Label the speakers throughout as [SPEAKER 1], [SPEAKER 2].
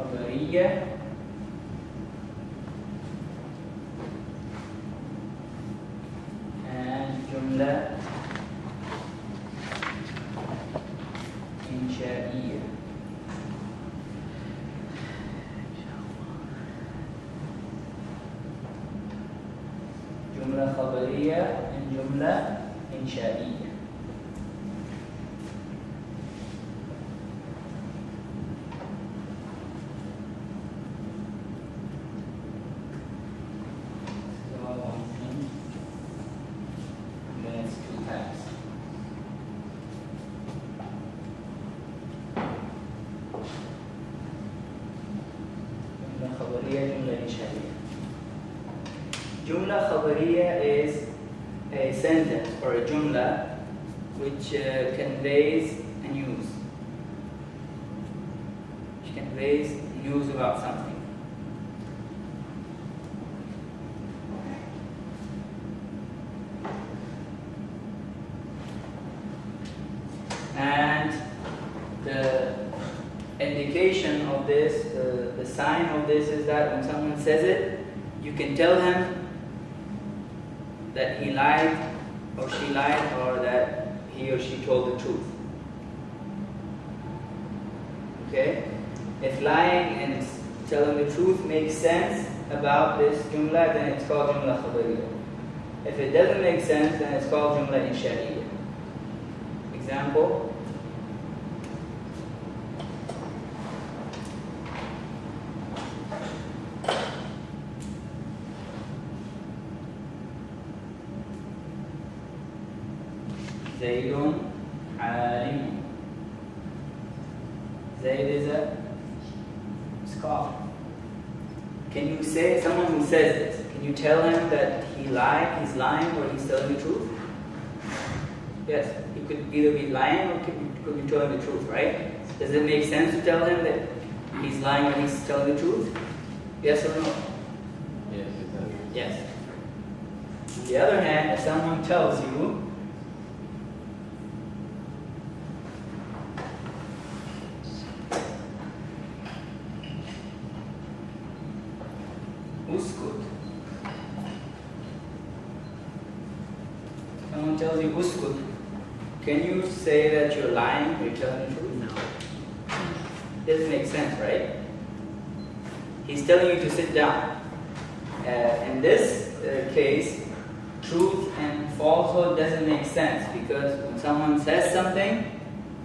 [SPEAKER 1] خبرية and جملة إنشائية. جملة خبرية and جملة إنشائية. Jumla khabariya is a sentence or a jumla which conveys a news. Which conveys news about something. And the indication of this, the sign of this is that when someone says it, you can tell him that he lied or she lied, or that he or she told the truth. Okay? If lying and telling the truth makes sense about this jumla, then it's called jumla khabariya. If it doesn't make sense, then it's called jumla insha'iyya. Example. Zaydun alim. Zayd is a scholar. Can you say, someone who says this, can you tell him that he's lying, or he's telling the truth? Yes, he could either be lying or could be telling the truth, right? Does it make sense to tell him that he's lying or he's telling the truth? Yes or no?
[SPEAKER 2] Yes, it does.
[SPEAKER 1] Yes. On the other hand, if someone tells you, uskut. Someone tells you uskut. Can you say that you're lying or you're telling the truth? No. Doesn't make sense, right? He's telling you to sit down. In this case, truth and falsehood doesn't make sense, because when someone says something,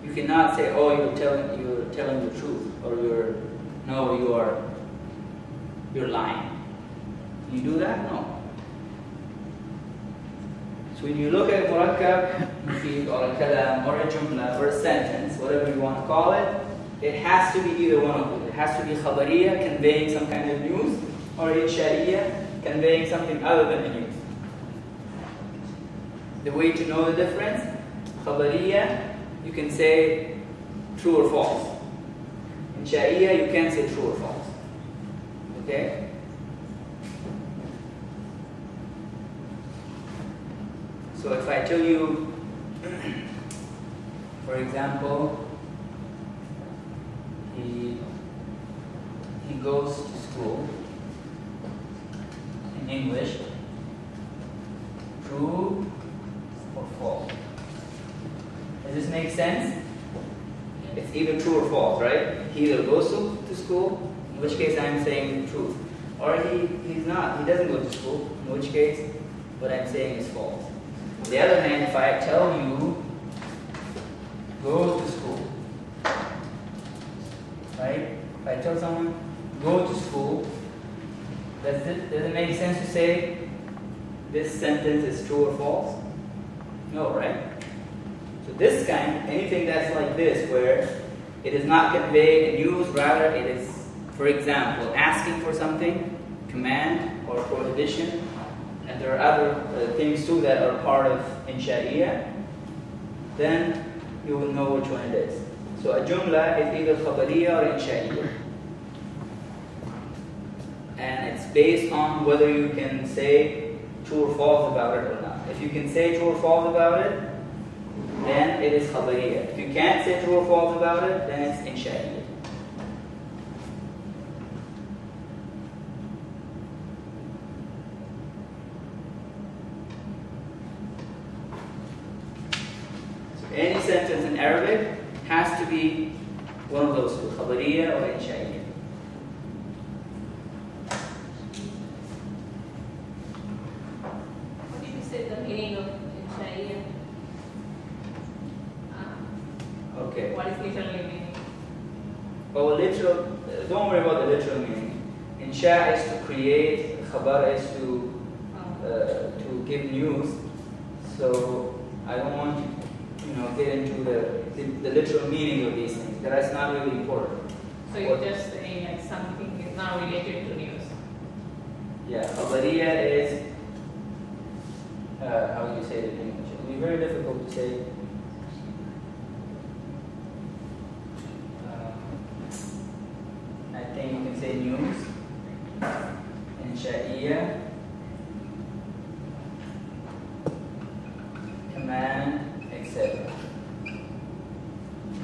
[SPEAKER 1] you cannot say, "Oh, you're telling the truth," or you're lying. You do that? No. So when you look at murakkab, mufid, or a kalam, or a jumla, or a sentence, whatever you want to call it, it has to be either one of them. It has to be khabariya, conveying some kind of news, or insha'iyya, conveying something other than the news. The way to know the difference, khabariya, you can say true or false. Insha'iyya, you can't say true or false. Okay? So if I tell you, for example, he goes to school in English, true or false? Does this make sense? It's either true or false, right? He either goes to school, in which case I'm saying the truth, or he's not, he doesn't go to school, in which case what I'm saying is false. On the other hand, if I tell you, go to school, right? If I tell someone, go to school, does it make sense to say this sentence is true or false? No, right? So this kind, anything that's like this, where it is not conveying a news, rather it is, for example, asking for something, command or prohibition, and there are other things too that are part of insha'iyya, then you will know which one it is. So a jumla is either khabariya or insha'iyya. And it's based on whether you can say true or false about it or not. If you can say true or false about it, then it is khabariya. If you can't say true or false about it, then it's insha'iyya. Arabic has to be one of those two, khabariya or insha'iyya.
[SPEAKER 3] What did you say the meaning of insha'iyya?
[SPEAKER 1] Okay.
[SPEAKER 3] What is literally meaning?
[SPEAKER 1] Well, literal, don't worry about the literal meaning. Insha is to create, khabar is to give news. So I don't want to, get into the literal meaning of these things. That's not really important.
[SPEAKER 3] So you're just saying like something is not related to news.
[SPEAKER 1] Yeah, khabariya is, how do you say it in English? It will be very difficult to say. I think you can say news, insha'iyya, command, etc.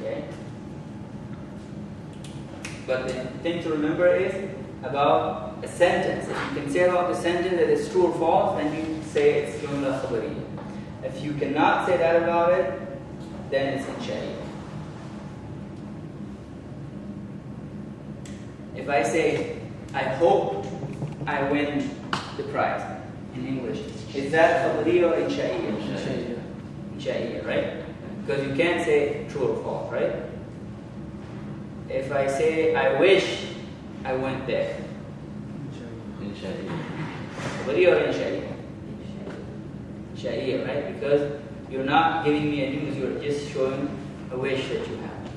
[SPEAKER 1] Okay? But the thing to remember is about a sentence. If you can say about the sentence that it's true or false, then you say it's jumla khabariyya. If you cannot say that about it, then it's insha'iyya. If I say, I hope I win the prize in English, is that khabariyya or insha'iyya? Insha'iyya, right? Because you can't say true or false, right? If I say, I wish I went there, khabariyya or insha'iyya? Insha'iyya, right? Because you're not giving me a news, you're just showing a wish that you have.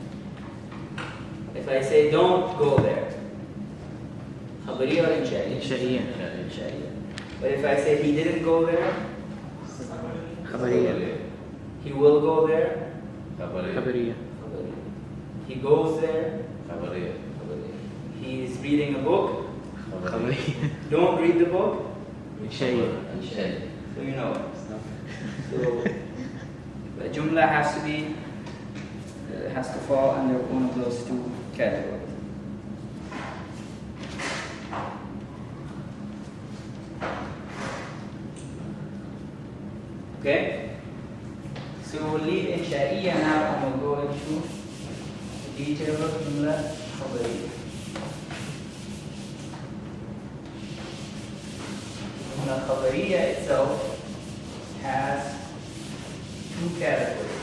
[SPEAKER 1] If I say, don't go there, khabariyya or insha'iyya? Insha'iyya. But if I say, he didn't go there,
[SPEAKER 2] Khabariya.
[SPEAKER 1] he will go there,
[SPEAKER 2] Khabariya.
[SPEAKER 1] he goes there,
[SPEAKER 2] Khabariya.
[SPEAKER 1] he is reading a book,
[SPEAKER 2] Khabariya.
[SPEAKER 1] don't read the book,
[SPEAKER 2] Insha'iyya.
[SPEAKER 1] so you know it. So the jumla has to be, has to fall under one of those two categories. Okay? So we'll leave insha'iyya now and we'll go into the detail of jumla khabariyya. Jumla khabariyya itself has two categories.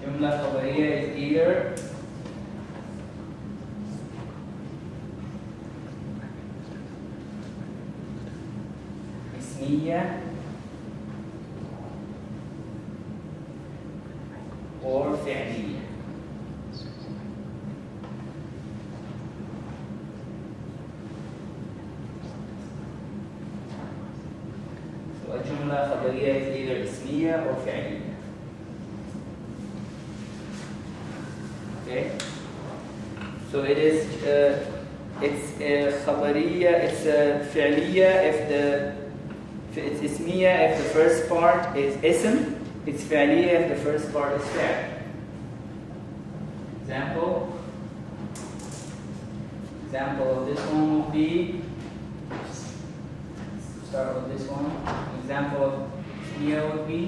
[SPEAKER 1] Jumla khabariyya is either ismiyya or fi'liyya. So a jumla khabariyya is either ismiyya or fi'liyya. Okay? So it is it's khabariyya, it's fi'liyya if it's ismiyya if the first part is ism, it's fi'liyya if the first part is fi'l. Example of this one would be, start with this one. Example of ismiyya would be